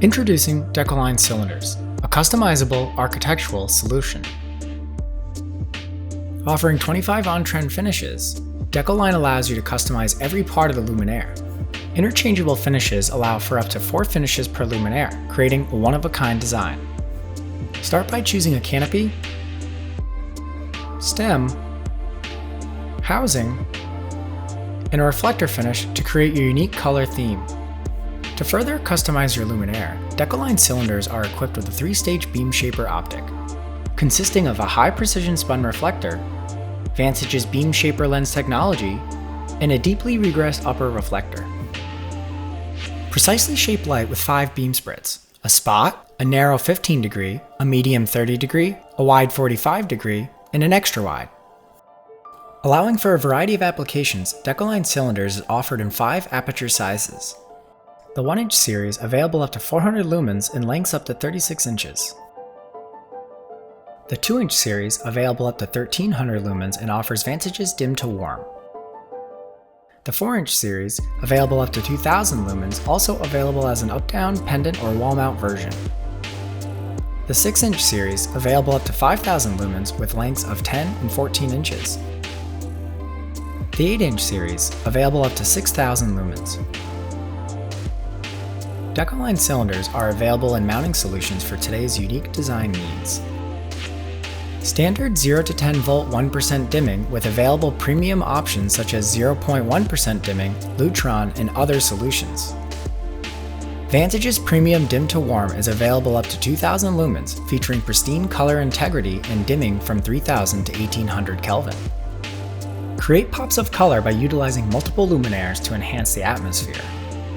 Introducing Decoline Cylinders, a customizable architectural solution. Offering 25 on-trend finishes, Decoline allows you to customize every part of the luminaire. Interchangeable finishes allow for up to 4 finishes per luminaire, creating a one-of-a-kind design. Start by choosing a canopy, stem, housing, and a reflector finish to create your unique color theme. To further customize your luminaire, Decoline cylinders are equipped with a 3-stage BeamShaper optic, consisting of a high-precision spun reflector, Vantage's BeamShaper lens technology, and a deeply regressed upper reflector. Precisely shaped light with 5 beam spreads, a spot, a narrow 15 degree, a medium 30 degree, a wide 45 degree, and an extra wide. Allowing for a variety of applications, Decoline Cylinders is offered in 5 aperture sizes. The 1-inch series available up to 400 lumens in lengths up to 36 inches. The 2-inch series available up to 1300 lumens and offers Vantage's dim to warm. The 4-inch series available up to 2000 lumens, also available as an UpDown, pendant, or wall mount version. The 6-inch series available up to 5000 lumens with lengths of 10 and 14 inches. The 8-inch series available up to 6000 lumens. Decoline cylinders are available in mounting solutions for today's unique design needs. Standard 0 to 10 volt 1% dimming with available premium options such as 0.1% dimming, Lutron, and other solutions. Vantage's premium dim to warm is available up to 2000 lumens, featuring pristine color integrity and dimming from 3000 to 1800 Kelvin. Create pops of color by utilizing multiple luminaires to enhance the atmosphere,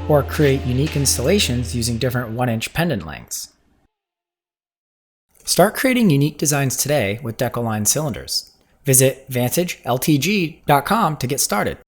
or create unique installations using different 1-inch pendant lengths. Start creating unique designs today with Decoline cylinders. Visit VantageLTG.com to get started.